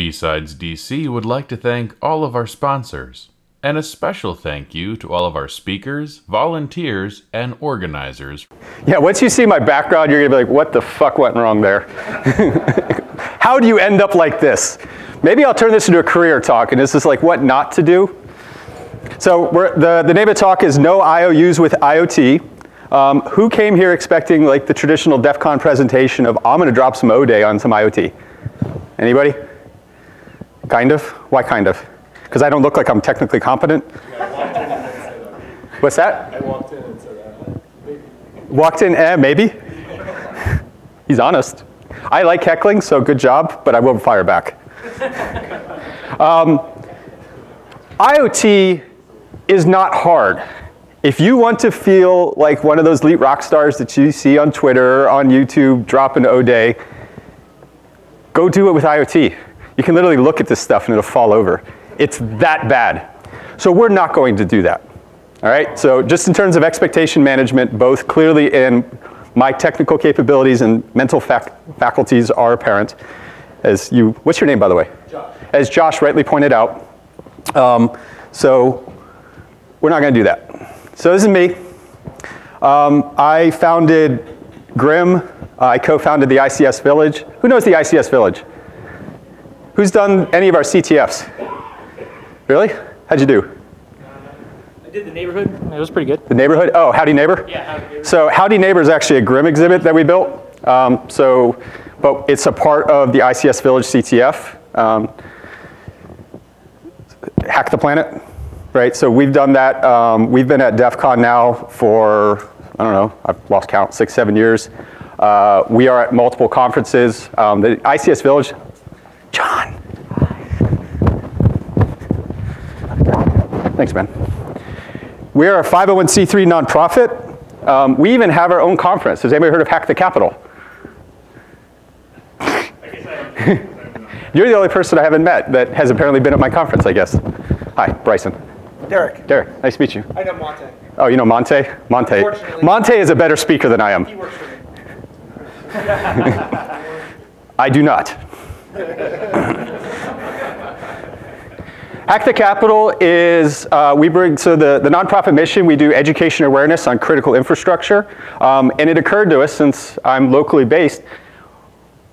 BSides DC would like to thank all of our sponsors, and a special thank you to all of our speakers, volunteers, and organizers. Yeah, once you see my background, you're gonna be like, what the fuck went wrong there? How do you end up like this? Maybe I'll turn this into a career talk, and this is like what not to do. So the name of the talk is No IOUs with IoT. Who came here expecting like the traditional DEF CON presentation of I'm gonna drop some O-Day on some IoT? Anybody? Kind of? Why kind of? Because I don't look like I'm technically competent? What's that? I walked in and said that. Maybe. Walked in, maybe? He's honest. I like heckling, so good job, but I will fire back. IoT is not hard. If you want to feel like one of those elite rock stars that you see on Twitter, on YouTube, dropping O-Day, go do it with IoT. You can literally look at this stuff and it'll fall over. It's that bad. So we're not going to do that. All right, so just in terms of expectation management, both clearly in my technical capabilities and mental faculties are apparent. As you, what's your name, by the way? Josh. As Josh rightly pointed out. So we're not going to do that. So this is me. I founded GRIMM. I co-founded the ICS Village. Who knows the ICS Village? Who's done any of our CTFs? Really? How'd you do? I did the neighborhood. It was pretty good. The neighborhood? Oh, Howdy Neighbor? Yeah, Howdy Neighbor. So Howdy Neighbor is actually a GRIMM exhibit that we built. But it's a part of the ICS Village CTF. Hack the Planet, right? So we've done that. We've been at DEF CON now for, I don't know, I've lost count, 6, 7 years. We are at multiple conferences. The ICS Village, John. Thanks, man. We are a 501c3 nonprofit. We even have our own conference. Has anybody heard of Hack the Capitol? You're the only person I haven't met that has apparently been at my conference, I guess. Hi, Bryson. Derek. Derek, nice to meet you. I know Monte. Oh, you know Monte? Monte. Monte is a better speaker than I am. He works for me. I do not. Hack the Capitol is, we bring, so the nonprofit mission, we do education awareness on critical infrastructure. And it occurred to us, since I'm locally based,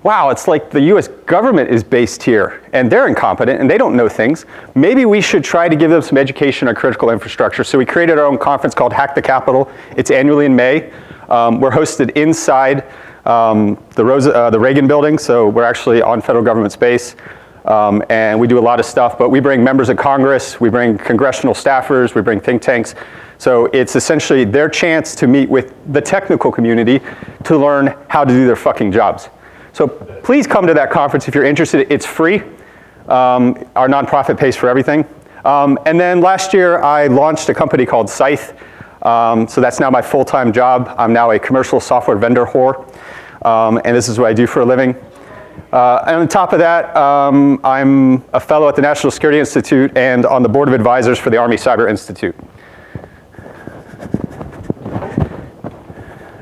wow, it's like the US government is based here and they're incompetent and they don't know things. Maybe we should try to give them some education on critical infrastructure. So we created our own conference called Hack the Capitol. It's annually in May. We're hosted inside the Reagan building, so we're actually on federal government space. And we do a lot of stuff, but we bring members of Congress, we bring congressional staffers, we bring think tanks. So it's essentially their chance to meet with the technical community to learn how to do their fucking jobs. So please come to that conference if you're interested. It's free. Our nonprofit pays for everything. And then last year I launched a company called SCYTHE. So that's now my full-time job. I'm now a commercial software vendor whore. And this is what I do for a living. And on top of that, I'm a fellow at the National Security Institute and on the board of advisors for the Army Cyber Institute.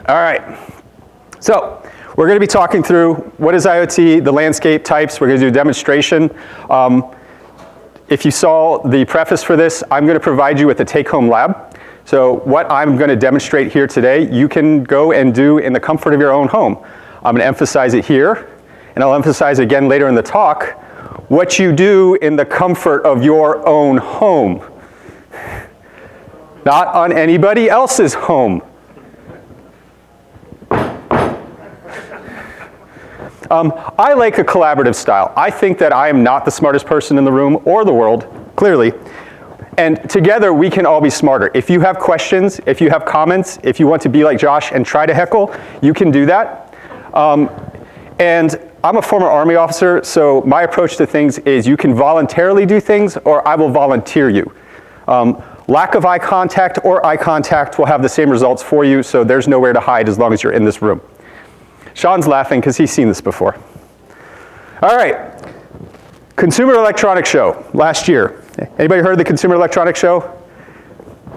All right, so we're going to be talking through what is IoT, the landscape types. We're going to do a demonstration. If you saw the preface for this, I'm going to provide you with a take-home lab. So what I'm going to demonstrate here today, you can go and do in the comfort of your own home. I'm going to emphasize it here. And I'll emphasize again later in the talk, what you do in the comfort of your own home. Not on anybody else's home. I like a collaborative style. I think that I am not the smartest person in the room or the world, clearly. And together we can all be smarter. If you have questions, if you have comments, if you want to be like Josh and try to heckle, you can do that. And I'm a former Army officer, so my approach to things is you can voluntarily do things or I will volunteer you. Lack of eye contact or eye contact will have the same results for you, so there's nowhere to hide as long as you're in this room. Sean's laughing because he's seen this before. All right, Consumer Electronics Show last year. Anybody heard of the Consumer Electronics Show?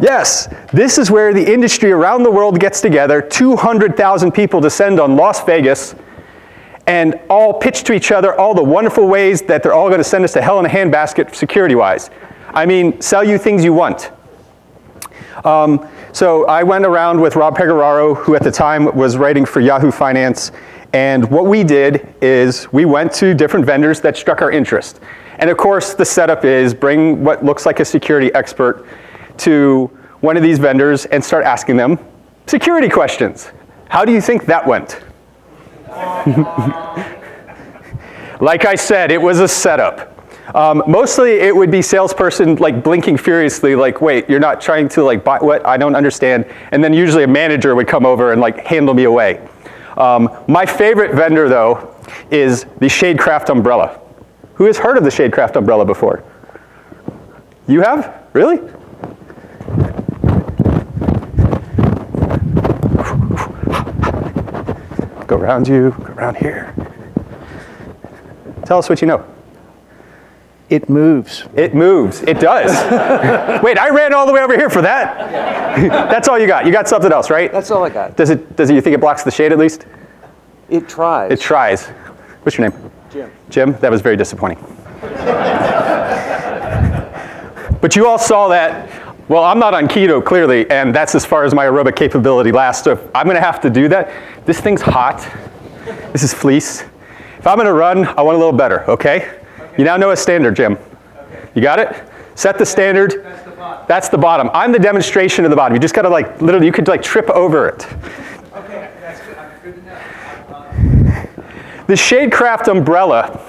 Yes, this is where the industry around the world gets together. 200,000 people descend on Las Vegas. and all pitch to each other all the wonderful ways that they're all going to send us to hell in a handbasket security-wise. I mean, sell you things you want. So I went around with Rob Pegararo, who at the time was writing for Yahoo Finance, and what we did is we went to different vendors that struck our interest. And of course, the setup is bring what looks like a security expert to one of these vendors and start asking them security questions. How do you think that went? Like I said, it was a setup. Mostly it would be salesperson like blinking furiously like, wait, you're not trying to like buy what? I don't understand. And then usually a manager would come over and like handle me away. My favorite vendor though is the Shadecraft umbrella. Who has heard of the Shadecraft umbrella before? You have? Really? Go around you, go around here. Tell us what you know. It moves. It moves. It does. Wait, I ran all the way over here for that? That's all you got. You got something else, right? That's all I got. Does it, you think it blocks the shade at least? It tries. It tries. What's your name? Jim. Jim? That was very disappointing. But you all saw that. Well, I'm not on keto, clearly, and that's as far as my aerobic capability lasts. So if I'm going to have to do that, this thing's hot. This is fleece. If I'm going to run, I want a little better, okay? You now know a standard, Jim. Okay. You got it? Set the standard. That's the bottom. That's the bottom. I'm the demonstration of the bottom. You just got to like, literally, you could like trip over it. Okay, that's good. I'm good to know. The Shadecraft umbrella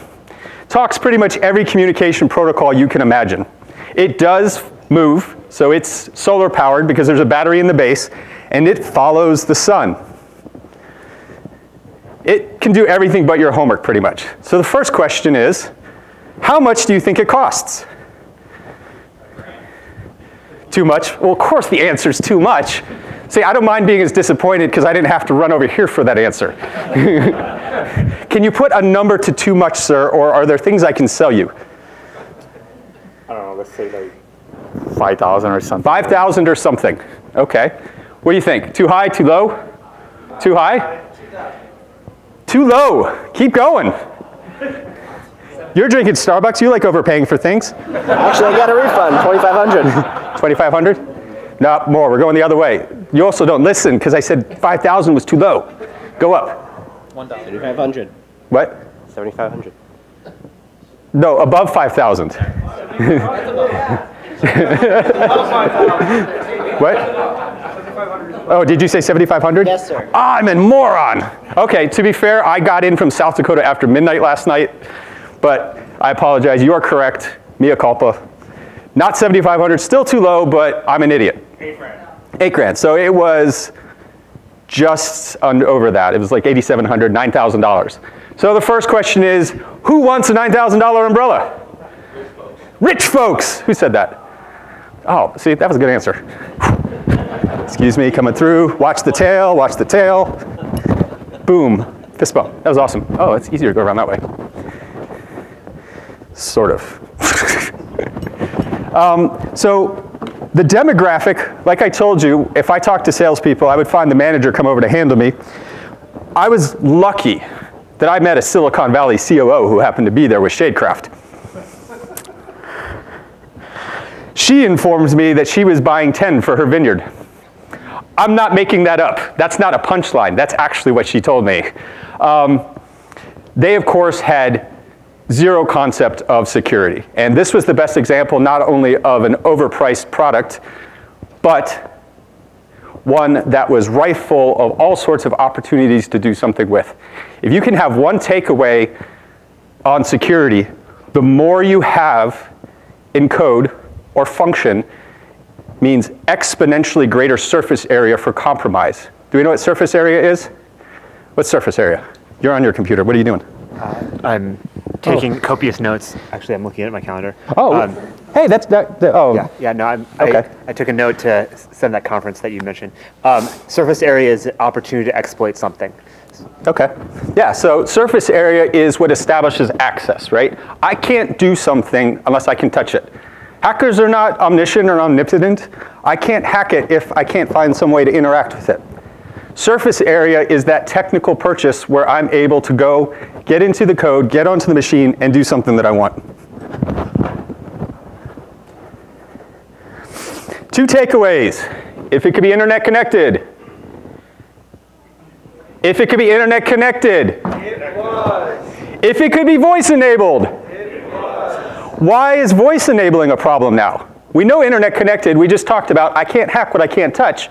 talks pretty much every communication protocol you can imagine. It does move, so it's solar powered because there's a battery in the base, and it follows the sun. It can do everything but your homework pretty much. So the first question is, how much do you think it costs? Too much? Well, of course the answer is too much. See, I don't mind being as disappointed because I didn't have to run over here for that answer. Can you put a number to too much, sir, or are there things I can sell you? I don't know, let's say like 5,000 or something. 5,000 or something. Okay. What do you think? Too high, too low? Too high? Too low. Keep going. You're drinking Starbucks. You like overpaying for things. Actually, I got a refund, $2,500. 2,500? No, more. We're going the other way. You also don't listen because I said 5,000 was too low. Go up. 7,500. What? 7,500. No, above 5,000. What? Oh, did you say 7,500? Yes, sir. Ah, I'm a moron. Okay, to be fair, I got in from South Dakota after midnight last night, but I apologize. You are correct. Mea culpa. Not 7,500, still too low, but I'm an idiot. 8 grand. 8 grand. So it was just over that. It was like $8,700, $9,000. So the first question is, who wants a $9,000 umbrella? Rich folks. Who said that? Oh, see, that was a good answer. Excuse me, coming through. Watch the tail, watch the tail. Boom. Fist bump. That was awesome. Oh, it's easier to go around that way. Sort of. So the demographic, like I told you, if I talked to salespeople, I would find the manager come over to handle me. I was lucky that I met a Silicon Valley COO who happened to be there with Shadecraft. She informs me that she was buying 10 for her vineyard. I'm not making that up. That's not a punchline. That's actually what she told me. They, of course, had zero concept of security. And this was the best example not only of an overpriced product, but one that was rife full of all sorts of opportunities to do something with. If you can have one takeaway on security, the more you have in code or function means exponentially greater surface area for compromise. Do we know what surface area is? What's surface area? You're on your computer. What are you doing? I'm taking copious notes. Actually, I'm looking at my calendar. Oh, hey, that's that. Oh, Yeah, no, Okay. I took a note to send that conference that you mentioned. Surface area is an opportunity to exploit something. okay. Yeah, so surface area is what establishes access, right? I can't do something unless I can touch it. Hackers are not omniscient or omnipotent. I can't hack it if I can't find some way to interact with it. Surface area is that technical purchase where I'm able to go, get into the code, get onto the machine, and do something that I want. 2 takeaways. If it could be internet connected. If it could be internet connected. It was. If it could be voice enabled. It was. Why is voice enabling a problem now? We know internet connected. We just talked about I can't hack what I can't touch.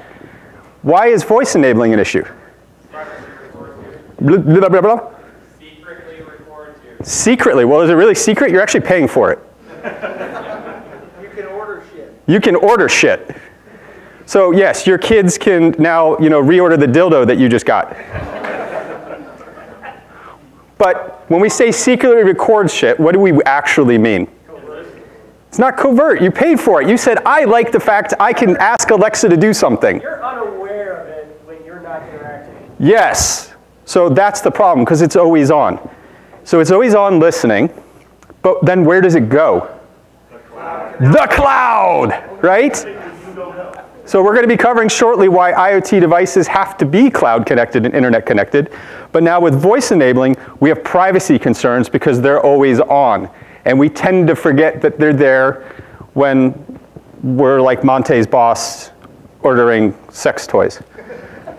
Why is voice enabling an issue? Blah, blah, blah, blah. Secretly records you. Secretly. Well, is it really secret? You're actually paying for it. You can order shit. You can order shit. So yes, your kids can now, reorder the dildo that you just got. But when we say secretly record shit, what do we actually mean? It's not covert. You paid for it. You said, I like the fact I can ask Alexa to do something. You're unaware of it when you're not interacting. Yes. So that's the problem, because it's always on. So it's always on listening, but then where does it go? The cloud, right? So we're going to be covering shortly why IoT devices have to be cloud connected and internet connected. But now with voice enabling, we have privacy concerns because they're always on. And we tend to forget that they're there when we're like Monte's boss ordering sex toys.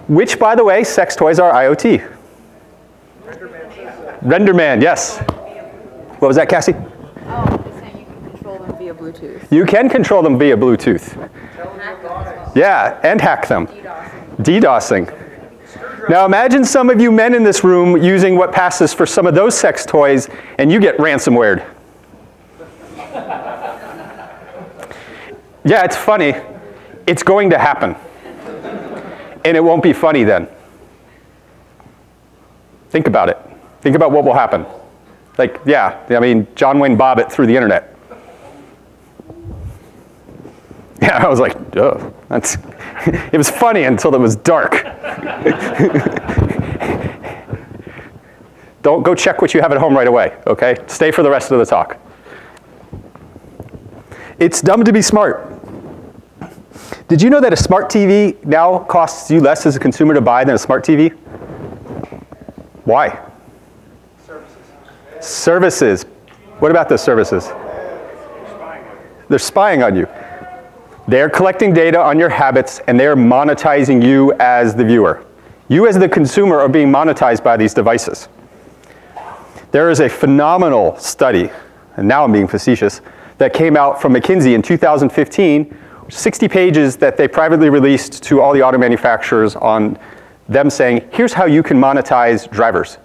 Which, by the way, sex toys are IoT. RenderMan, yes. What was that, Cassie? Oh, just saying you can control them via Bluetooth. You can control them via Bluetooth. Hack them as well. Yeah, and hack them. DDoSing. DDoSing. Now imagine some of you men in this room using what passes for some of those sex toys, and you get ransomwared. Yeah, it's funny. It's going to happen. And it won't be funny then. Think about it. Think about what will happen. Like, yeah, I mean, John Wayne Bobbitt through the internet. Yeah, I was like, oh, that's, it was funny until it was dark. Don't go check what you have at home right away, okay? Stay for the rest of the talk. It's dumb to be smart. Did you know that a smart TV now costs you less as a consumer to buy than a smart TV? Why? Services. What about those services? They're spying on you. They're collecting data on your habits, and they're monetizing you as the viewer. You as the consumer are being monetized by these devices. There is a phenomenal study, and now I'm being facetious, that came out from McKinsey in 2015, 60 pages that they privately released to all the auto manufacturers on them saying, here's how you can monetize drivers.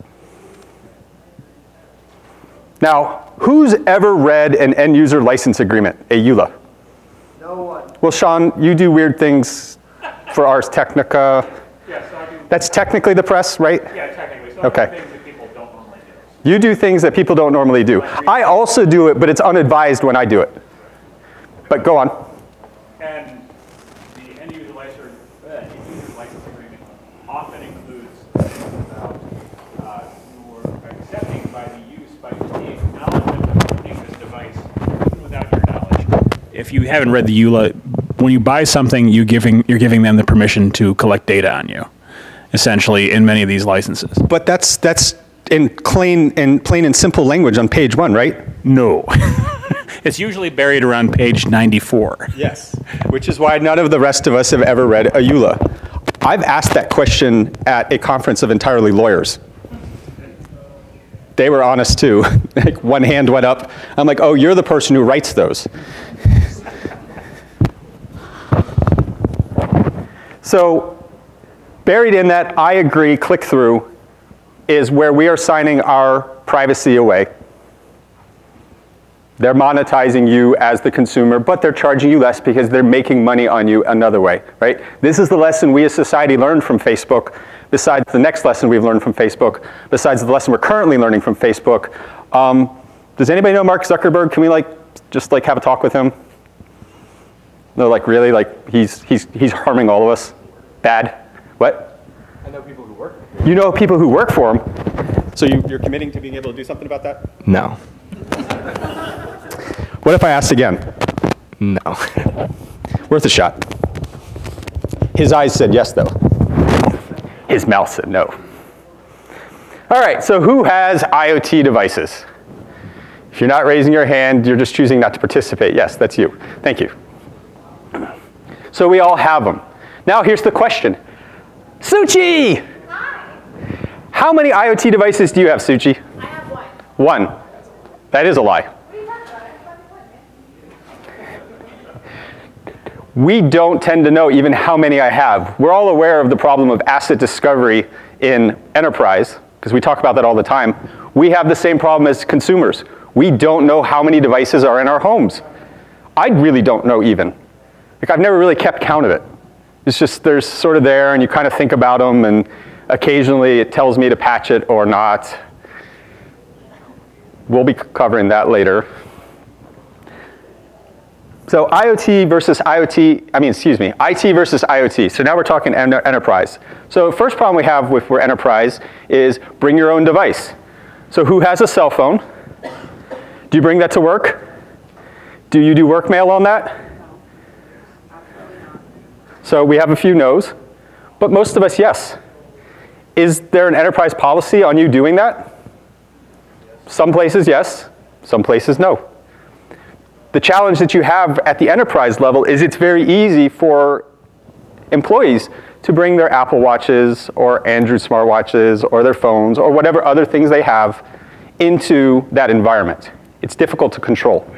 Now, who's ever read an end user license agreement, a EULA? No one. Well, Sean, you do weird things for Ars Technica. Yeah, so I do. That's technically the press, right? Yeah, technically. So Okay. I do things that people don't normally do. You do things that people don't normally do. I also do it, but it's unadvised when I do it. But go on. And the end user license agreement often includes things about your accepting by the use, by the acknowledgement of owning this device even without your knowledge. If you haven't read the EULA, when you buy something, you're giving them the permission to collect data on you, essentially, in many of these licenses. But that's in plain and simple language on page 1, right? No. It's usually buried around page 94. Yes. Which is why none of the rest of us have ever read a EULA. I've asked that question at a conference of entirely lawyers. They were honest too. Like one hand went up. I'm like, oh, you're the person who writes those. So buried in that I agree click-through is where we are signing our privacy away. They're monetizing you as the consumer, but they're charging you less because they're making money on you another way, right? This is the lesson we as society learned from Facebook, besides the next lesson we've learned from Facebook, besides the lesson we're currently learning from Facebook. Does anybody know Mark Zuckerberg? Can we just have a talk with him? No, really? He's harming all of us? Bad? What? I know people who work for him. You know people who work for him. So you're committing to being able to do something about that? No. What if I asked again? No. Worth a shot. His eyes said yes, though. His mouth said no. All right, so who has IoT devices? If you're not raising your hand, you're just choosing not to participate. Yes, that's you. Thank you. So we all have them. Now here's the question. Suchi! How many IoT devices do you have, Suchi? I have one. One. That is a lie. We don't tend to know even how many I have. We're all aware of the problem of asset discovery in enterprise, because we talk about that all the time. We have the same problem as consumers. We don't know how many devices are in our homes. I really don't know even. Like, I've never really kept count of it. It's just, they're sort of there, and you kind of think about them, and occasionally it tells me to patch it or not. We'll be covering that later. So IoT versus IoT, IT versus IoT. So now we're talking enterprise. So first problem we have with enterprise is bring your own device. So who has a cell phone? Do you bring that to work? Do you do work mail on that? So we have a few no's, but most of us, yes. Is there an enterprise policy on you doing that? Some places, yes. Some places, no. The challenge that you have at the enterprise level is it's very easy for employees to bring their Apple Watches or Android smartwatches or their phones or whatever other things they have into that environment. It's difficult to control.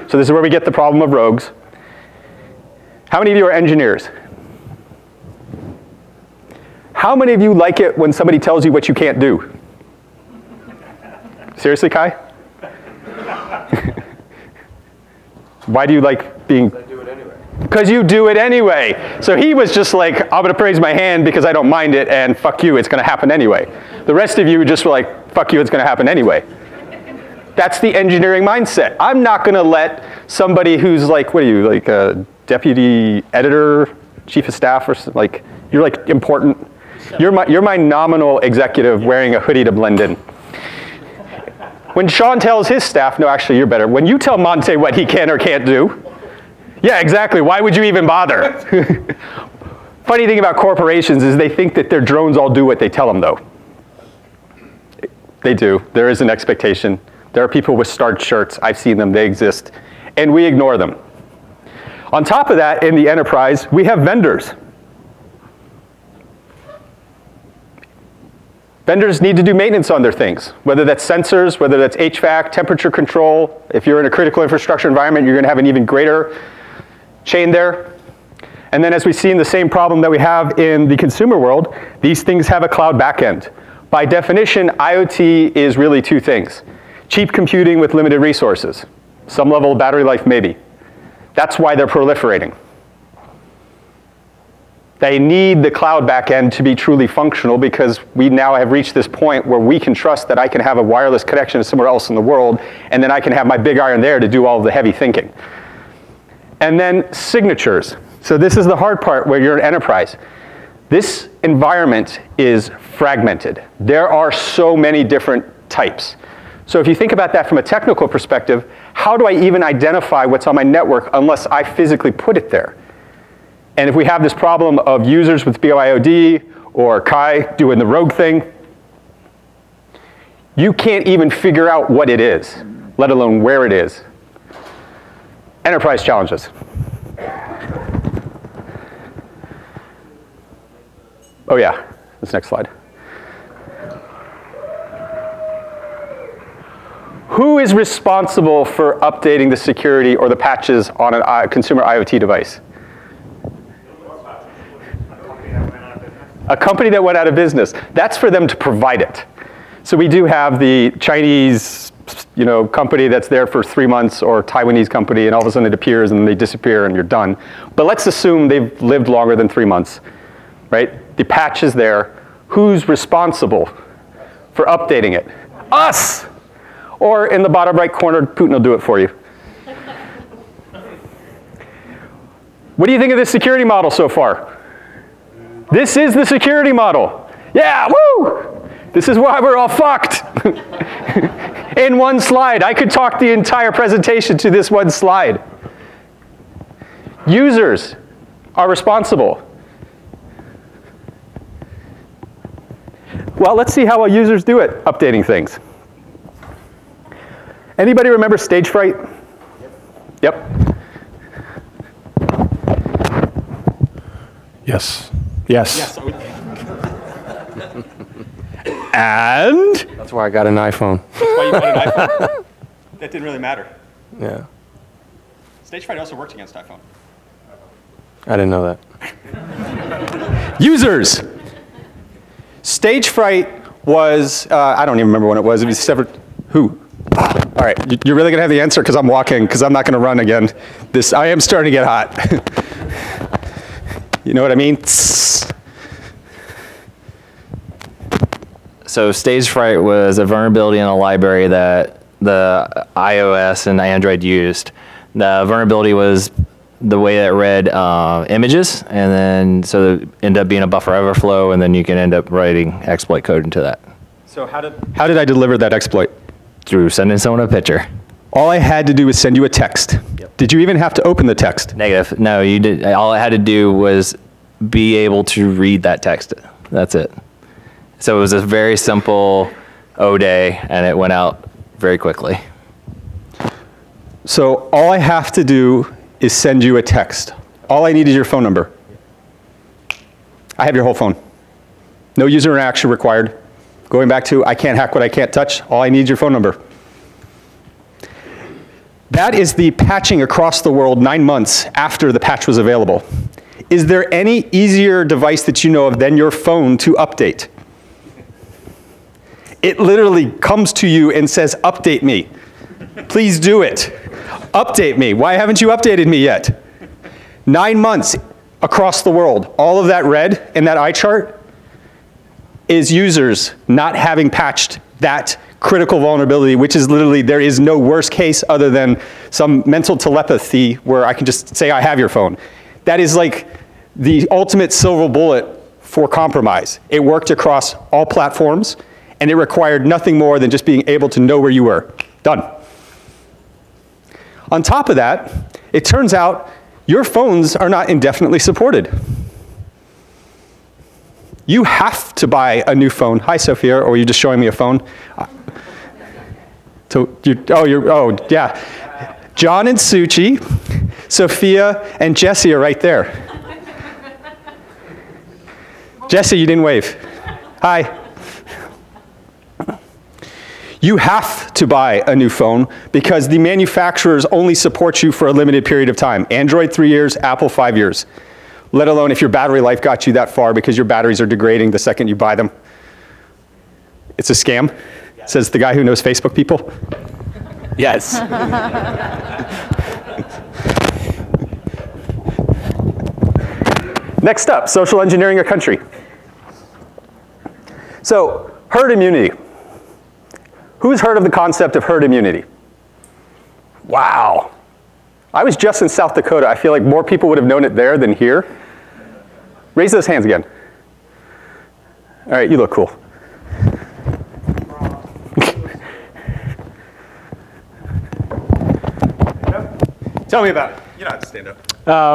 So this is where we get the problem of rogues. How many of you are engineers? How many of you like it when somebody tells you what you can't do? Seriously, Kai? Why do you like being? I do it anyway. Because you do it anyway. So he was just like, I'm going to praise my hand because I don't mind it, and fuck you, it's going to happen anyway. The rest of you just were like, fuck you, it's going to happen anyway. That's the engineering mindset. I'm not going to let somebody who's like, what are you, like a deputy editor, chief of staff, or like, you're like important. You're my nominal executive wearing a hoodie to blend in. When Sean tells his staff, no, actually, you're better. When you tell Monte what he can or can't do, yeah, exactly. Why would you even bother? Funny thing about corporations is they think that their drones all do what they tell them, though. They do. There is an expectation. There are people with starched shirts. I've seen them. They exist. And we ignore them. On top of that, in the enterprise, we have vendors. Vendors need to do maintenance on their things, whether that's sensors, whether that's HVAC, temperature control. If you're in a critical infrastructure environment, you're going to have an even greater chain there. And then as we see in the same problem that we have in the consumer world, these things have a cloud backend. By definition, IoT is really two things. Cheap computing with limited resources. Some level of battery life, maybe. That's why they're proliferating. They need the cloud backend to be truly functional because we now have reached this point where we can trust that I can have a wireless connection to somewhere else in the world, and then I can have my big iron there to do all of the heavy thinking. And then signatures. So this is the hard part where you're an enterprise. This environment is fragmented. There are so many different types. So if you think about that from a technical perspective, how do I even identify what's on my network unless I physically put it there? And if we have this problem of users with BYOD or Kai doing the rogue thing, you can't even figure out what it is, let alone where it is. Enterprise challenges. Oh yeah, this next slide. Who is responsible for updating the security or the patches on a consumer IoT device? A company that went out of business. That's for them to provide it. So we do have the Chinese, company that's there for 3 months, or Taiwanese company, and all of a sudden it appears and they disappear and you're done. But let's assume they've lived longer than 3 months, right? The patch is there. Who's responsible for updating it? Us! Or in the bottom right corner, Putin will do it for you. What do you think of this security model so far? This is the security model. Yeah, woo! This is why we're all fucked. In one slide. I could talk the entire presentation to this one slide. Users are responsible. Well, let's see how our users do it, updating things. Anybody remember stage fright? Yep. Yes. Yes. And? That's why I got an iPhone. That's why you got an iPhone? That didn't really matter. Yeah. Stage fright also worked against iPhone. I didn't know that. Users! Stage fright was, I don't even remember when it was. It was several, who? All right, you're really gonna have the answer because I'm walking, because I'm not gonna run again. I am starting to get hot. You know what I mean? So stage fright was a vulnerability in a library that the iOS and Android used. The vulnerability was the way that it read images, and then so it ended up being a buffer overflow, and then you can end up writing exploit code into that. So how did I deliver that exploit? Through sending someone a picture. All I had to do was send you a text. Yep. Did you even have to open the text? Negative. No, you did. All I had to do was be able to read that text. That's it. So it was a very simple O-day, and it went out very quickly. So all I have to do is send you a text. All I need is your phone number. I have your whole phone. No user interaction required. Going back to, I can't hack what I can't touch. All I need is your phone number. That is the patching across the world 9 months after the patch was available. Is there any easier device that you know of than your phone to update? It literally comes to you and says, update me. Please do it. Update me. Why haven't you updated me yet? 9 months across the world. All of that red in that eye chart is users not having patched that critical vulnerability, which is literally, there is no worst case other than some mental telepathy where I can just say I have your phone. That is like the ultimate silver bullet for compromise. It worked across all platforms, and it required nothing more than just being able to know where you were. Done. On top of that, it turns out your phones are not indefinitely supported. You have to buy a new phone. Hi, Sophia, or are you just showing me a phone? So yeah. John and Suchi, Sophia and Jesse are right there. Jesse, you didn't wave. Hi. You have to buy a new phone because the manufacturers only support you for a limited period of time. Android 3 years, Apple 5 years. Let alone if your battery life got you that far because your batteries are degrading the second you buy them. It's a scam, says the guy who knows Facebook people. Yes. Next up, social engineering a country. So, herd immunity. Who's heard of the concept of herd immunity? Wow. I was just in South Dakota. I feel like more people would have known it there than here. Raise those hands again. All right, you look cool. Tell me about it. You don't have to stand up.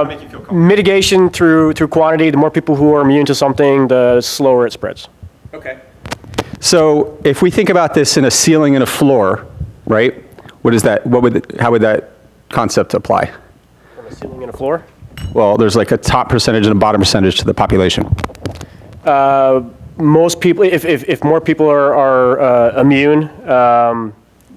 Make you feel comfortable. Mitigation through quantity. The more people who are immune to something, the slower it spreads. Okay. So if we think about this in a ceiling and a floor, right? What is that? How would that concept apply? From a ceiling and a floor? Well, there's like a top percentage and a bottom percentage to the population. Most people, if more people are immune,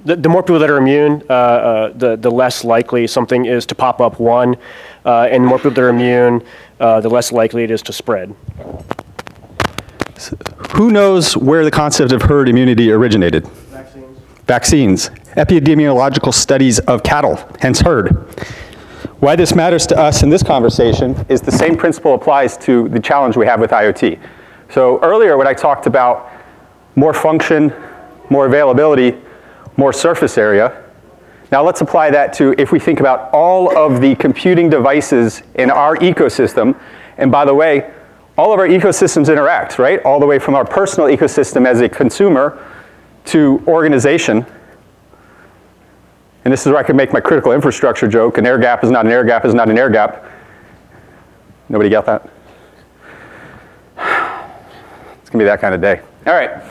the more people that are immune, the less likely something is to pop up one, and the more people that are immune, the less likely it is to spread. Who knows where the concept of herd immunity originated? Vaccines. Vaccines. Epidemiological studies of cattle, hence herd. Why this matters to us in this conversation is the same principle applies to the challenge we have with IoT. So earlier when I talked about more function, more availability, more surface area, now let's apply that to if we think about all of the computing devices in our ecosystem, and by the way, all of our ecosystems interact, right? All the way from our personal ecosystem as a consumer to organization. And this is where I can make my critical infrastructure joke. An air gap is not an air gap is not an air gap. Nobody got that? It's gonna be that kind of day. All right.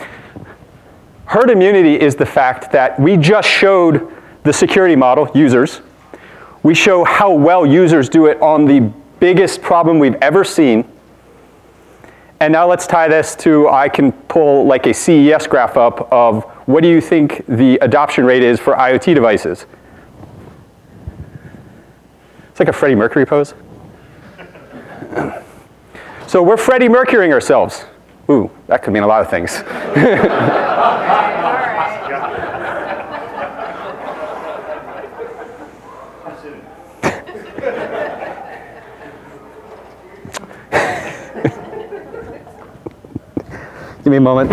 Herd immunity is the fact that we just showed the security model, users. We show how well users do it on the biggest problem we've ever seen. And now let's tie this to, I can pull like a CES graph up of what do you think the adoption rate is for IoT devices? It's like a Freddie Mercury pose. So we're Freddie Mercurying ourselves. Ooh, that could mean a lot of things. Give me a moment.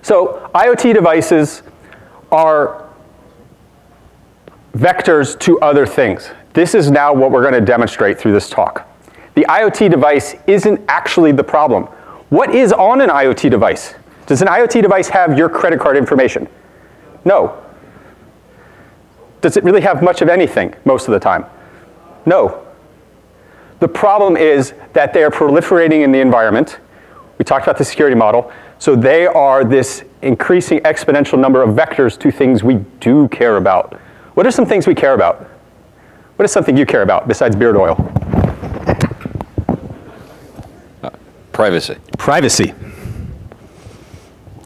So IoT devices are vectors to other things. This is now what we're going to demonstrate through this talk. The IoT device isn't actually the problem. What is on an IoT device? Does an IoT device have your credit card information? No. Does it really have much of anything most of the time? No. The problem is that they are proliferating in the environment. We talked about the security model. So they are this increasing exponential number of vectors to things we do care about. What are some things we care about? What is something you care about besides beard oil? Privacy. Privacy.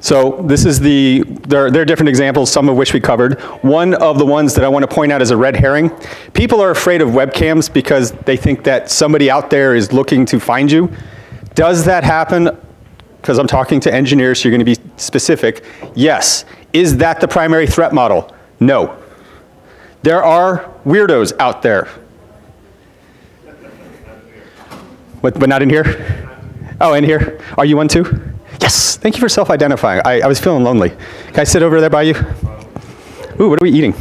So this is there are different examples, some of which we covered. One of the ones that I want to point out is a red herring. People are afraid of webcams because they think that somebody out there is looking to find you. Does that happen? Because I'm talking to engineers, so you're going to be specific. Yes. Is that the primary threat model? No. There are weirdos out there. But not in here? Oh, in here? Are you one too? Yes, thank you for self-identifying. I was feeling lonely. Can I sit over there by you? Ooh, what are we eating?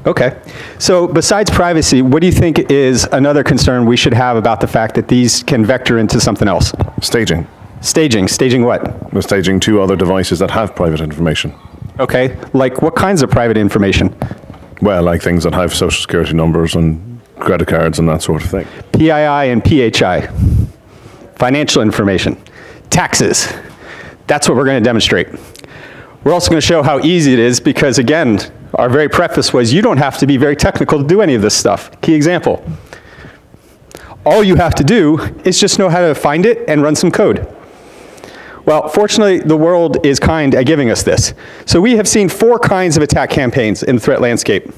Okay, so besides privacy, what do you think is another concern we should have about the fact that these can vector into something else? Staging. Staging, staging what? We're staging to other devices that have private information. Okay, like what kinds of private information? Well, like things that have social security numbers and credit cards and that sort of thing. PII and PHI, financial information. Taxes. That's what we're going to demonstrate. We're also going to show how easy it is because, again, our very preface was you don't have to be very technical to do any of this stuff. Key example. All you have to do is just know how to find it and run some code. Well, fortunately, the world is kind at giving us this. So we have seen 4 kinds of attack campaigns in the threat landscape.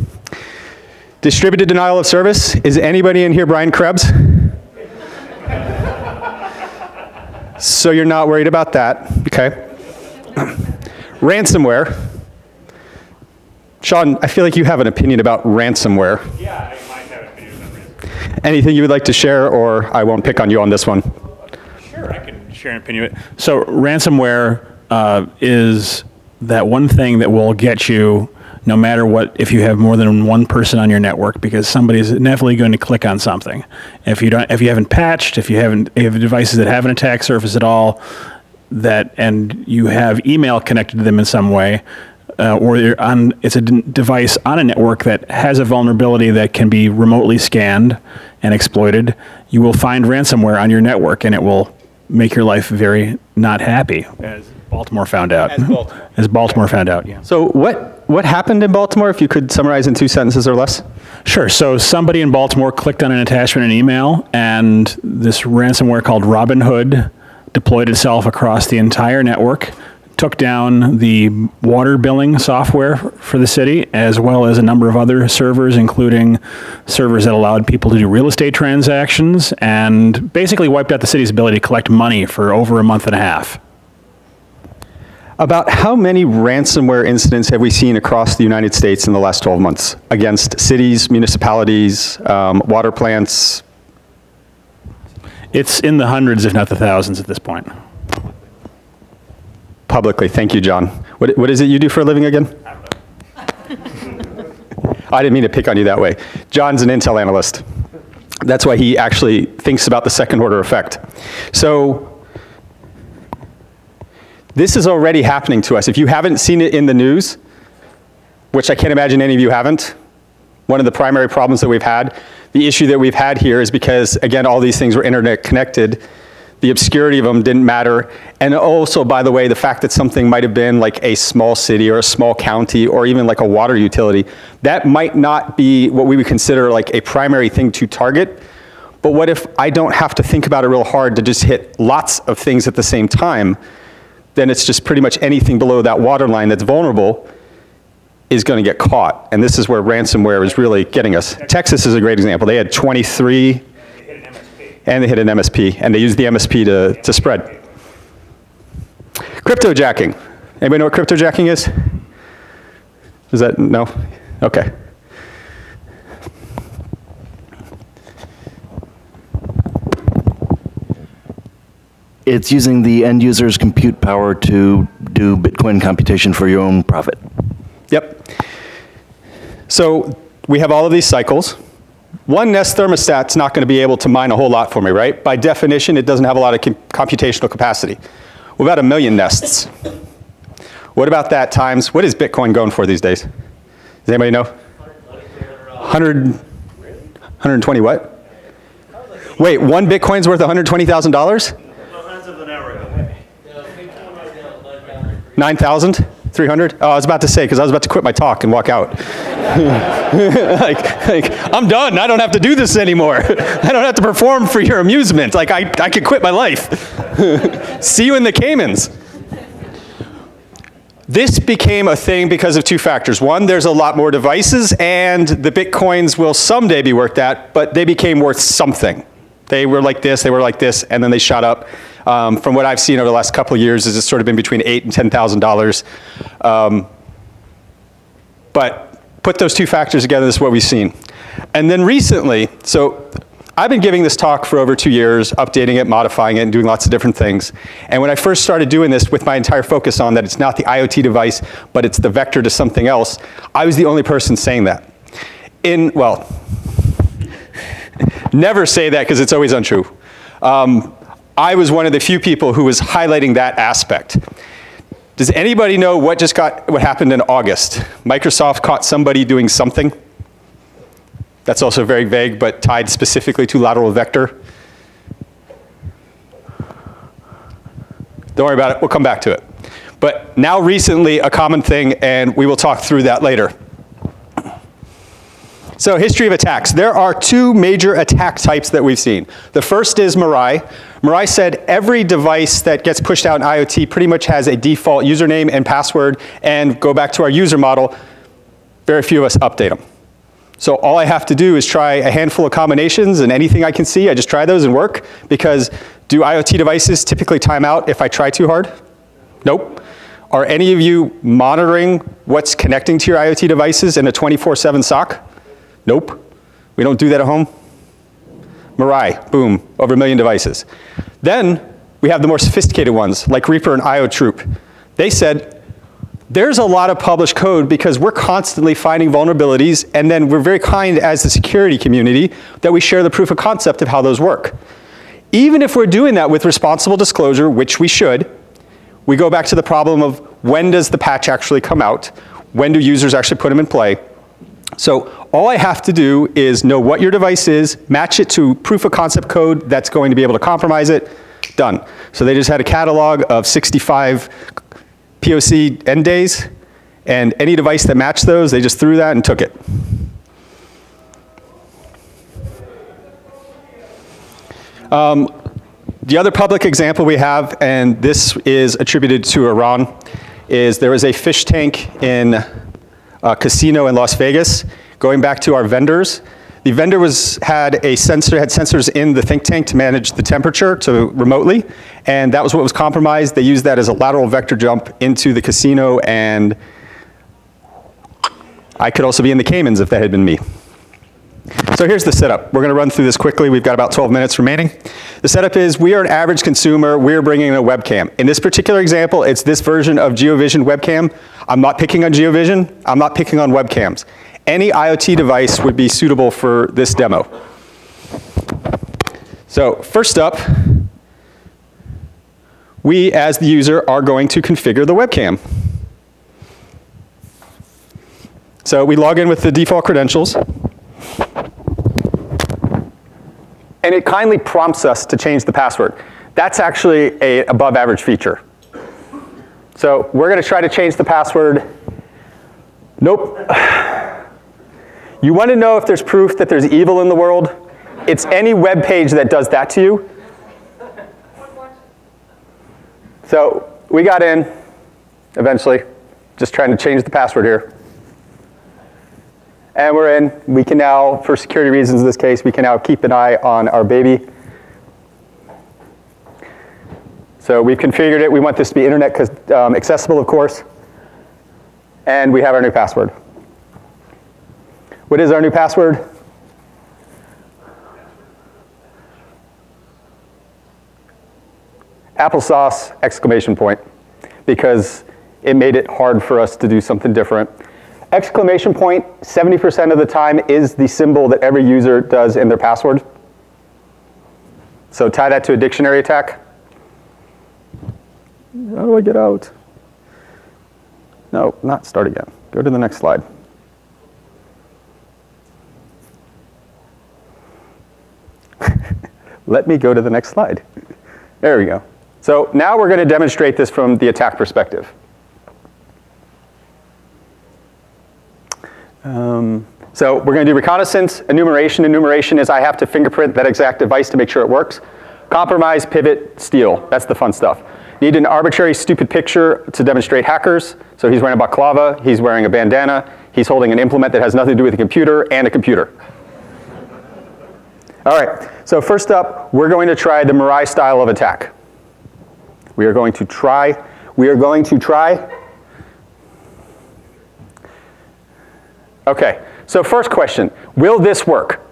Distributed denial of service. Is anybody in here Brian Krebs? So you're not worried about that, okay? Ransomware. Sean, I feel like you have an opinion about ransomware. Yeah, I might have an opinion about ransomware. Anything you would like to share, or I won't pick on you on this one? Sure, I can share an opinion. So ransomware is that one thing that will get you no matter what, if you have more than one person on your network, because somebody's inevitably going to click on something. If you haven't patched, if you have devices that have an attack surface at all, and you have email connected to them in some way, or it's a device on a network that has a vulnerability that can be remotely scanned and exploited, you will find ransomware on your network, and it will make your life very not happy, as Baltimore found out. As Baltimore found out, yeah. So what happened in Baltimore, if you could summarize in 2 sentences or less? Sure. So somebody in Baltimore clicked on an attachment in an email, and this ransomware called Robinhood deployed itself across the entire network, took down the water billing software for the city, as well as a number of other servers, including servers that allowed people to do real estate transactions, and basically wiped out the city's ability to collect money for over a month and a half. About how many ransomware incidents have we seen across the United States in the last 12 months against cities, municipalities, water plants? It's in the hundreds, if not the thousands at this point. Publicly, thank you, John. What is it you do for a living again? I didn't mean to pick on you that way. John's an Intel analyst. That's why he actually thinks about the second order effect. So this is already happening to us. If you haven't seen it in the news, which I can't imagine any of you haven't, one of the primary problems that we've had, the issue that we've had here is because, again, all these things were internet connected. The obscurity of them didn't matter. And also, by the way, the fact that something might have been like a small city or a small county or even like a water utility, that might not be what we would consider like a primary thing to target. But what if I don't have to think about it real hard to just hit lots of things at the same time? Then it's just pretty much anything below that waterline that's vulnerable is going to get caught. And this is where ransomware is really getting us. Texas is a great example. They had 23, and they hit an MSP, and they used the MSP to spread. Cryptojacking. Anybody know what cryptojacking is? Is that, no? Okay. It's using the end user's compute power to do Bitcoin computation for your own profit. Yep. So we have all of these cycles. One Nest thermostat's not going to be able to mine a whole lot for me, right? By definition, it doesn't have a lot of computational capacity. What about 1 million nests? What about that times, what is Bitcoin going for these days? Does anybody know? 120 what? Wait, one Bitcoin's worth $120,000? 9,300? Oh, I was about to say, because I was about to quit my talk and walk out. like, I'm done. I don't have to do this anymore. I don't have to perform for your amusement. Like, I could quit my life. See you in the Caymans. This became a thing because of two factors. One, there's a lot more devices, and the Bitcoins will someday be worth that, but they became worth something. They were like this, and then they shot up. From what I've seen over the last couple of years, it's sort of been between $8,000 and $10,000. But put those two factors together, this is what we've seen. And then recently, so I've been giving this talk for over 2 years, updating it, modifying it, and doing lots of different things. And when I first started doing this with my entire focus on that it's not the IoT device, but it's the vector to something else, I was the only person saying that. Well, never say that because it's always untrue. I was one of the few people who was highlighting that aspect. Does anybody know what happened in August? Microsoft caught somebody doing something. That's also very vague, but tied specifically to lateral vector. Don't worry about it, we'll come back to it. But now recently, a common thing, and we will talk through that later. So history of attacks. There are two major attack types that we've seen. The first is Mirai. Mirai said every device that gets pushed out in IoT pretty much has a default username and password, and go back to our user model, very few of us update them. So all I have to do is try a handful of combinations, and anything I can see, I just try those and work, because do IoT devices typically time out if I try too hard? Nope. Are any of you monitoring what's connecting to your IoT devices in a 24/7 SOC? Nope. We don't do that at home. Mirai, boom, over 1 million devices. Then we have the more sophisticated ones, like Reaper and IOTroop. They said, there's a lot of published code because we're constantly finding vulnerabilities, and then we're very kind as the security community that we share the proof of concept of how those work. Even if we're doing that with responsible disclosure, which we should, we go back to the problem of when does the patch actually come out? When do users actually put them in play? So all I have to do is know what your device is, match it to proof of concept code that's going to be able to compromise it, done. So they just had a catalog of 65 POC end days, and any device that matched those, they just threw that and took it. The other public example we have, and this is attributed to Iran, is there was a fish tank in a casino in Las Vegas. Going back to our vendors, the vendor had sensors in the think tank to manage the temperature remotely, and that was what was compromised. They used that as a lateral vector jump into the casino, and I could also be in the Caymans if that had been me. So here's the setup. We're going to run through this quickly. We've got about 12 minutes remaining. The setup is we are an average consumer. We're bringing in a webcam. In this particular example, it's this version of GeoVision webcam. I'm not picking on GeoVision. I'm not picking on webcams. Any IoT device would be suitable for this demo. So first up, we as the user are going to configure the webcam. So we log in with the default credentials. And it kindly prompts us to change the password. That's actually an above average feature. So we're going to try to change the password. Nope. You want to know if there's proof that there's evil in the world? It's any web page that does that to you. So we got in eventually, just trying to change the password here. And we're in. We can now, for security reasons in this case, we can now keep an eye on our baby. So we've configured it. We want this to be internet accessible, of course. And we have our new password. What is our new password? Applesauce, exclamation point, because it made it hard for us to do something different. Exclamation point, 70% of the time, is the symbol that every user does in their password. So tie that to a dictionary attack. How do I get out? No, not start again. Go to the next slide. Let me go to the next slide. There we go. So now we're going to demonstrate this from the attack perspective. So we're going to do reconnaissance, enumeration. Enumeration is I have to fingerprint that exact device to make sure it works. Compromise, pivot, steal. That's the fun stuff. Need an arbitrary, stupid picture to demonstrate hackers. So he's wearing a baklava. He's wearing a bandana. He's holding an implement that has nothing to do with a computer and a computer. All right. So first up, we're going to try the Mirai style of attack. We are going to try. Okay. So first question, will this work?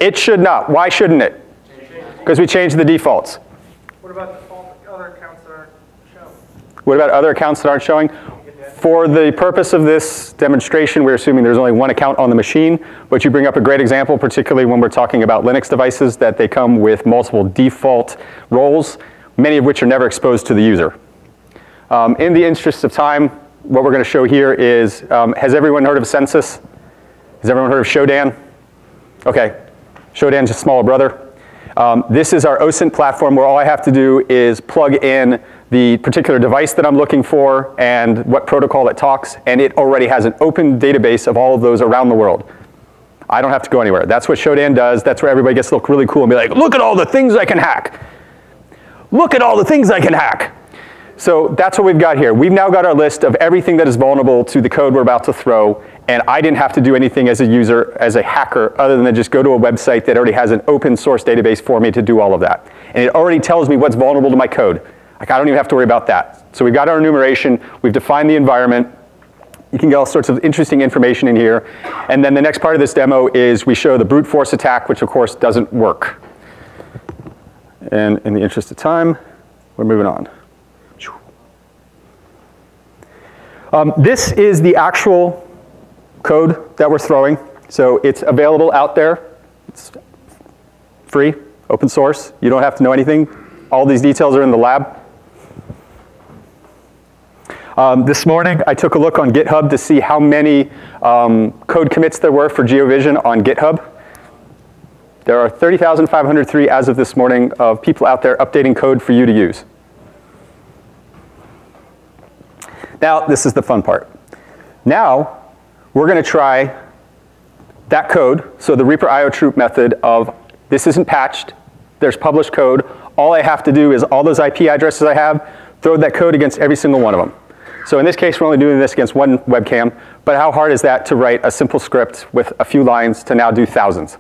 It should not. Why shouldn't it? Because we changed the defaults. What about other accounts that aren't showing? What about other accounts that aren't showing? For the purpose of this demonstration, we're assuming there's only one account on the machine, but you bring up a great example, particularly when we're talking about Linux devices, that they come with multiple default roles, many of which are never exposed to the user. In the interest of time, what we're going to show here is, has everyone heard of Census? Has everyone heard of Shodan? Okay, Shodan's a smaller brother. This is our OSINT platform where all I have to do is plug in the particular device that I'm looking for and what protocol it talks, and it already has an open database of all of those around the world. I don't have to go anywhere. That's what Shodan does. That's where everybody gets to look really cool and be like, look at all the things I can hack. Look at all the things I can hack. So that's what we've got here. We've now got our list of everything that is vulnerable to the code we're about to throw, and I didn't have to do anything as a user, as a hacker, other than just go to a website that already has an open source database for me to do all of that. And it already tells me what's vulnerable to my code. Like, I don't even have to worry about that. So we've got our enumeration, we've defined the environment. You can get all sorts of interesting information in here. And then the next part of this demo is we show the brute force attack, which of course doesn't work. And in the interest of time, we're moving on. This is the actual code that we're throwing. So it's available out there. It's free, open source. You don't have to know anything. All these details are in the lab. This morning, I took a look on GitHub to see how many code commits there were for GeoVision on GitHub. There are 30,503 as of this morning of people out there updating code for you to use. Now, this is the fun part. Now, we're going to try that code, so the Reaper IO troop method of this isn't patched, there's published code. All I have to do is all those IP addresses I have, throw that code against every single one of them. So in this case, we're only doing this against one webcam, but how hard is that to write a simple script with a few lines to now do thousands?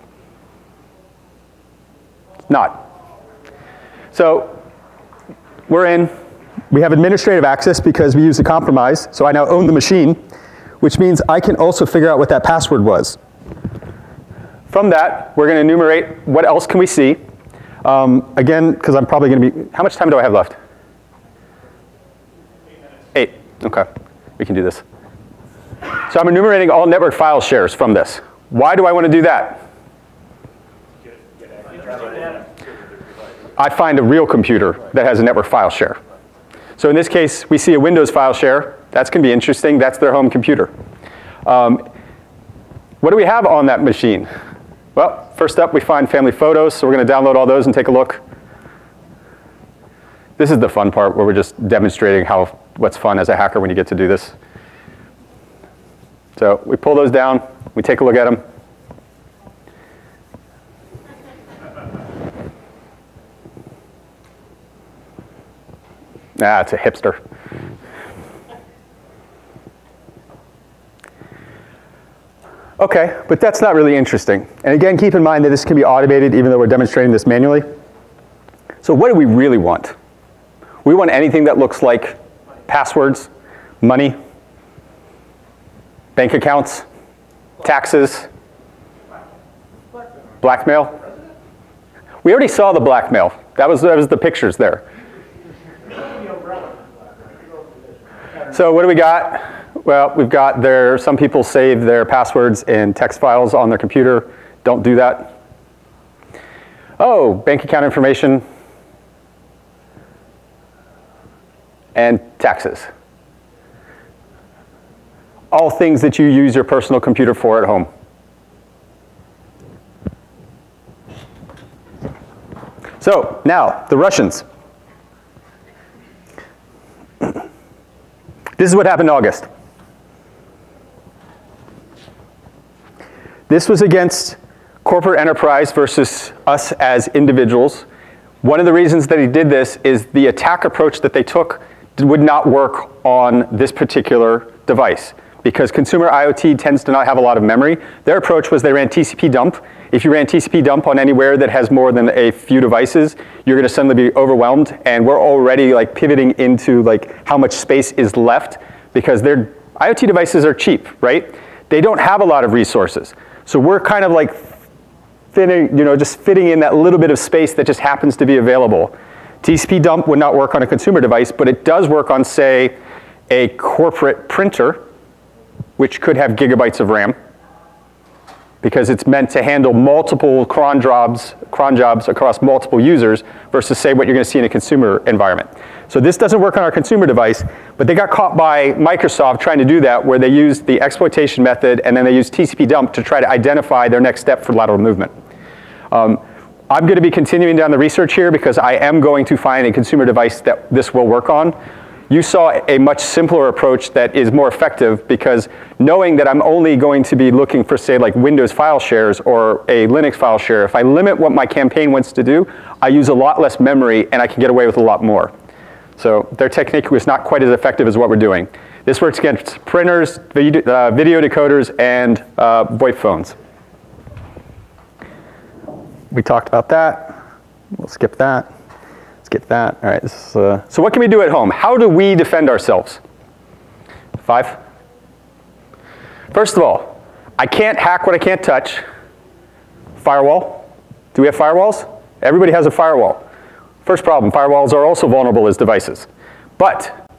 Not. So we're in. We have administrative access because we use a compromise, so I now own the machine, which means I can also figure out what that password was. From that, we're going to enumerate what else can we see. Again, because I'm probably going to be, how much time do I have left? 8. Okay, we can do this. So I'm enumerating all network file shares from this. Why do I want to do that? I find a real computer that has a network file share. So in this case, we see a Windows file share. That's going to be interesting. That's their home computer. What do we have on that machine? Well, first up, we find family photos. So we're going to download all those and take a look. This is the fun part where we're just demonstrating what's fun as a hacker when you get to do this. So we pull those down, we take a look at them. Ah, it's a hipster. Okay, but that's not really interesting. And again, keep in mind that this can be automated even though we're demonstrating this manually. So what do we really want? We want anything that looks like passwords, money, bank accounts, taxes, blackmail. We already saw the blackmail. That was the pictures there. So what do we got? Well, we've got some people save their passwords in text files on their computer. Don't do that. Oh, bank account information and taxes. All things that you use your personal computer for at home. So now, the Russians. This is what happened in August. This was against corporate enterprise versus us as individuals. One of the reasons that he did this is the attack approach that they took would not work on this particular device because consumer IoT tends to not have a lot of memory. Their approach was they ran TCP dump. If you ran TCP dump on anywhere that has more than a few devices, you're going to suddenly be overwhelmed, and we're already like pivoting into like how much space is left because their IoT devices are cheap, right? They don't have a lot of resources. So we're kind of like just fitting in that little bit of space that just happens to be available. TCP dump would not work on a consumer device, but it does work on, say, a corporate printer, which could have gigabytes of RAM, because it's meant to handle multiple cron jobs across multiple users versus, say, what you're going to see in a consumer environment. So this doesn't work on our consumer device, but they got caught by Microsoft trying to do that, where they used the exploitation method and then they used TCP dump to try to identify their next step for lateral movement. I'm going to be continuing down the research here because I am going to find a consumer device that this will work on. You saw a much simpler approach that is more effective because knowing that I'm only going to be looking for, say, like Windows file shares or a Linux file share, if I limit what my campaign wants to do, I use a lot less memory and I can get away with a lot more. So their technique was not quite as effective as what we're doing. This works against printers, video decoders, and VoIP phones. We talked about that. We'll skip that. Skip that. All right. This is, so what can we do at home? How do we defend ourselves? 5. First of all, I can't hack what I can't touch. Firewall. Do we have firewalls? Everybody has a firewall. First problem, firewalls are also vulnerable as devices. But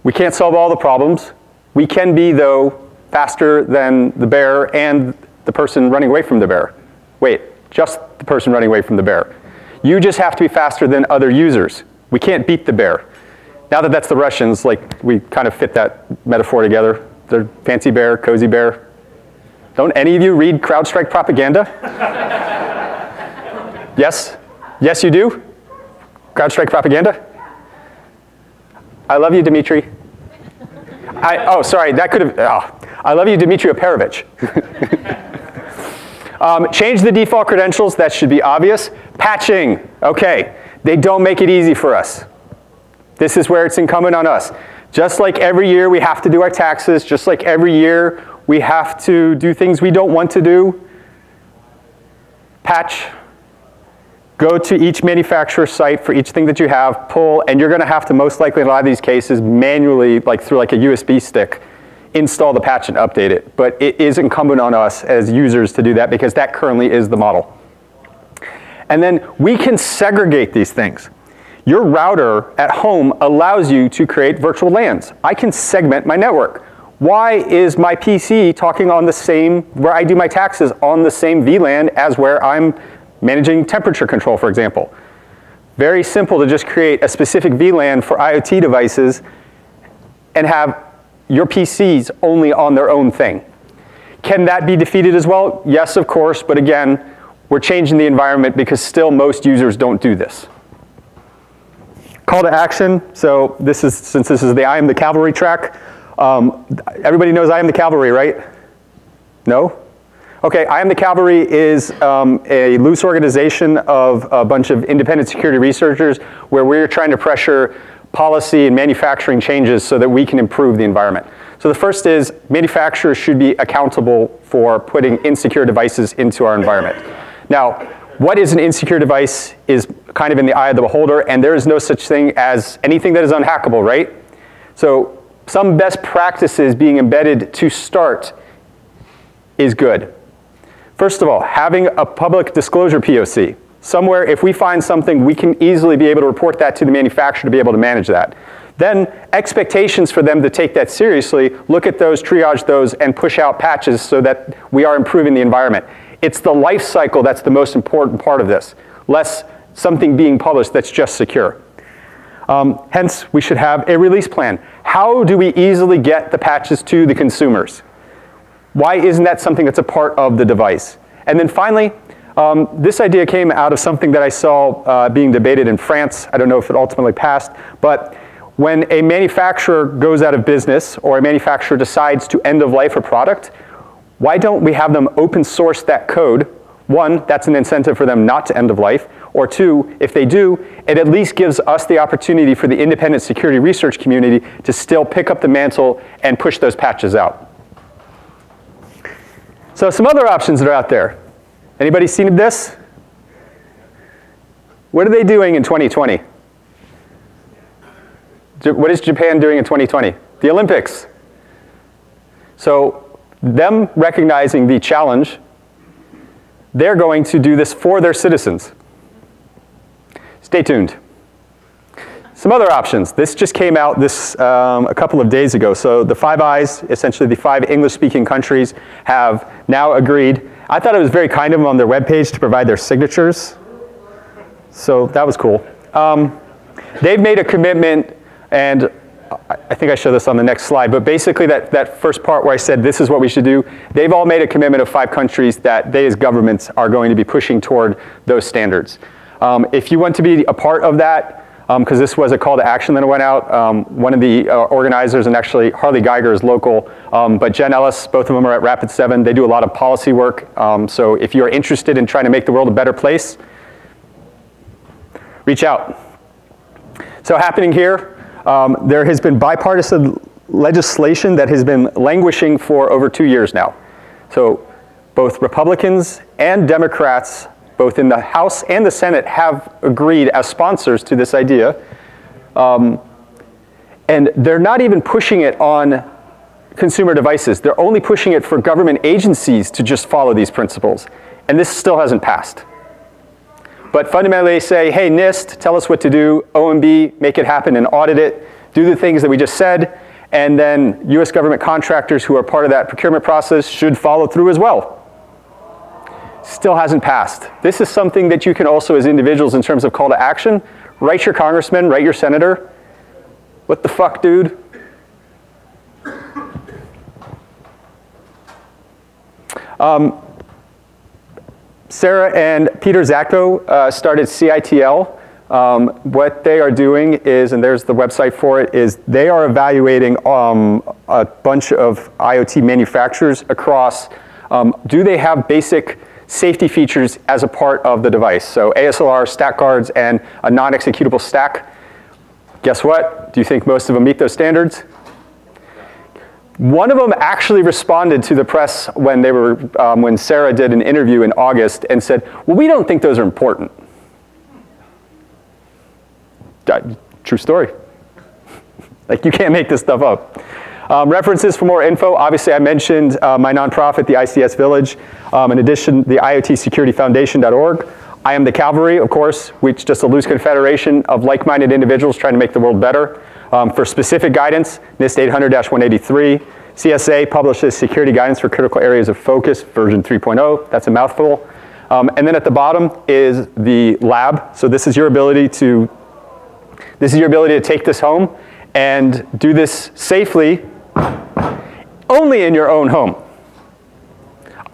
we can't solve all the problems. We can be, though, faster than the bear and the person running away from the bear. Wait. Just the person running away from the bear. You just have to be faster than other users. We can't beat the bear. Now that that's the Russians, like we kind of fit that metaphor together. They're fancy bear, cozy bear. Don't any of you read CrowdStrike propaganda? Yes? Yes, you do? CrowdStrike propaganda? I love you, Dmitry. Oh, sorry, that could have, I love you, Dmitry Operovich. Change the default credentials, that should be obvious. Patching, okay. They don't make it easy for us. This is where it's incumbent on us. Just like every year we have to do our taxes, just like every year we have to do things we don't want to do. Patch, go to each manufacturer site for each thing that you have, pull, and you're gonna have to most likely in a lot of these cases manually, like through like a USB stick, install the patch and update it. But it is incumbent on us as users to do that because that currently is the model. And then we can segregate these things. Your router at home allows you to create virtual LANs. I can segment my network. Why is my PC talking on the same, where I do my taxes, on the same VLAN as where I'm managing temperature control, for example? Very simple to just create a specific VLAN for IoT devices and have your PCs only on their own thing. Can that be defeated as well? Yes, of course, but again, we're changing the environment because still most users don't do this. Call to action. So this is, since this is the I am the cavalry track, everybody knows I am the cavalry, right? No? Okay, I am the cavalry is a loose organization of a bunch of independent security researchers where we're trying to pressure policy and manufacturing changes so that we can improve the environment. So the first is manufacturers should be accountable for putting insecure devices into our environment. Now, what is an insecure device is kind of in the eye of the beholder, and there is no such thing as anything that is unhackable, right? So some best practices being embedded to start is good. First of all, having a public disclosure POC. Somewhere, if we find something, we can easily be able to report that to the manufacturer to be able to manage that. Then expectations for them to take that seriously, look at those, triage those, and push out patches so that we are improving the environment. It's the life cycle that's the most important part of this, less something being published that's just secure. Hence, we should have a release plan. How do we easily get the patches to the consumers? Why isn't that something that's a part of the device? And then finally, this idea came out of something that I saw being debated in France. I don't know if it ultimately passed, but when a manufacturer goes out of business or a manufacturer decides to end of life a product, why don't we have them open source that code? One, that's an incentive for them not to end of life, or two, if they do, it at least gives us the opportunity for the independent security research community to still pick up the mantle and push those patches out. So some other options that are out there. Anybody seen this? What are they doing in 2020? What is Japan doing in 2020? The Olympics. So them recognizing the challenge, they're going to do this for their citizens. Stay tuned. Some other options. This just came out a couple of days ago. So the Five Eyes, essentially the 5 English-speaking countries, have now agreed. I thought it was very kind of them on their webpage to provide their signatures. So that was cool. They've made a commitment, and I think I show this on the next slide, but basically that first part where I said this is what we should do, they've all made a commitment of 5 countries that they as governments are going to be pushing toward those standards. If you want to be a part of that, because this was a call to action that went out, one of the organizers, and actually Harley Geiger is local, but Jen Ellis, both of them are at Rapid 7. They do a lot of policy work. So if you're interested in trying to make the world a better place, reach out. So happening here, there has been bipartisan legislation that has been languishing for over 2 years now. So both Republicans and Democrats, both in the House and the Senate, have agreed as sponsors to this idea. And they're not even pushing it on consumer devices. They're only pushing it for government agencies to just follow these principles. And this still hasn't passed. But fundamentally they say, hey, NIST, tell us what to do. OMB, make it happen and audit it. Do the things that we just said. And then US government contractors who are part of that procurement process should follow through as well. Still hasn't passed. This is something that you can also, as individuals, in terms of call to action, write your congressman, write your senator. What the fuck, dude? Sarah and Peter Zatko started CITL. What they are doing is, and there's the website for it, is they are evaluating a bunch of IoT manufacturers across, do they have basic safety features as a part of the device? So ASLR, stack guards, and a non-executable stack. Guess what? Do you think most of them meet those standards? One of them actually responded to the press when they were, when Sarah did an interview in August and said, well, we don't think those are important. True story. Like, you can't make this stuff up. References for more info, obviously I mentioned my nonprofit, the ICS Village. In addition, the IoTSecurityFoundation.org. I am the Cavalry, of course, which is just a loose confederation of like-minded individuals trying to make the world better. For specific guidance, NIST 800-183. CSA publishes security guidance for critical areas of focus, version 3.0. That's a mouthful. And then at the bottom is the lab. So this is your ability to take this home and do this safely only in your own home.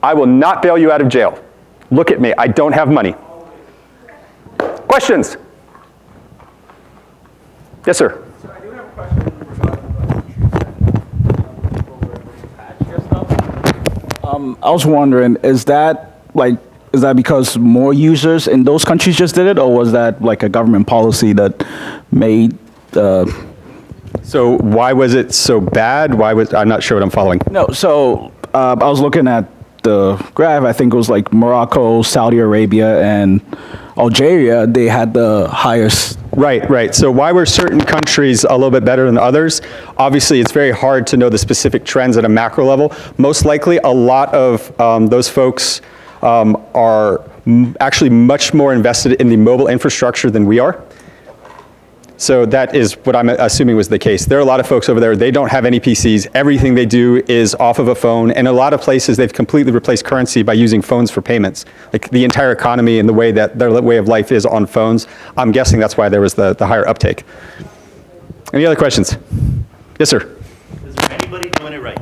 I will not bail you out of jail. Look at me, I don't have money. Questions? Yes, sir. So I do have a question regarding I was wondering, is that because more users in those countries just did it, or was that like a government policy that made So why was it so bad? I'm not sure what I'm following. No, so I was looking at the graph. I think it was like Morocco, Saudi Arabia, and Algeria. They had the highest. Right. So why were certain countries a little bit better than others? Obviously, it's very hard to know the specific trends at a macro level. Most likely, a lot of those folks are actually much more invested in the mobile infrastructure than we are. So that is what I'm assuming was the case. There are a lot of folks over there, they don't have any PCs. Everything they do is off of a phone. And in a lot of places, they've completely replaced currency by using phones for payments. Like the entire economy and the way that their way of life is on phones. I'm guessing that's why there was the higher uptake. Any other questions? Yes, sir. Is there anybody doing it right?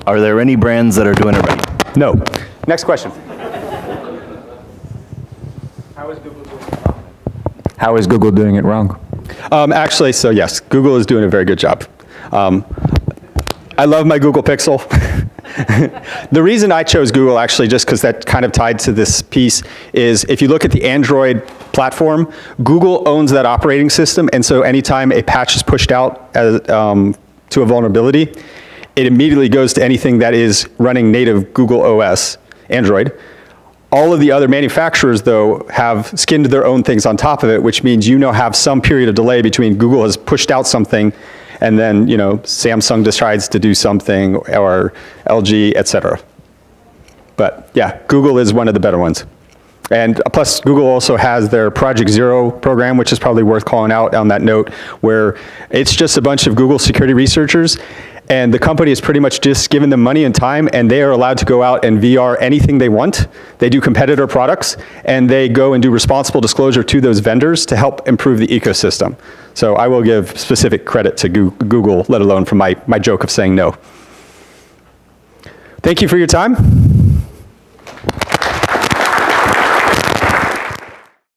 Are there any brands that are doing it right? No. Next question. How is Google doing it wrong? Actually, so yes, Google is doing a very good job. I love my Google Pixel. The reason I chose Google, actually, just because that kind of tied to this piece, is if you look at the Android platform, Google owns that operating system, and so anytime a patch is pushed out as, to a vulnerability, it immediately goes to anything that is running native Google OS, Android. All of the other manufacturers, though, have skinned their own things on top of it, which means have some period of delay between Google has pushed out something and then Samsung decides to do something, or LG, et cetera. But yeah, Google is one of the better ones. And plus, Google also has their Project Zero program, which is probably worth calling out on that note, where it's just a bunch of Google security researchers. And the company is pretty much just given them money and time, and they are allowed to go out and VR anything they want. They do competitor products, and they go and do responsible disclosure to those vendors to help improve the ecosystem. So I will give specific credit to Google, let alone for my joke of saying no. Thank you for your time.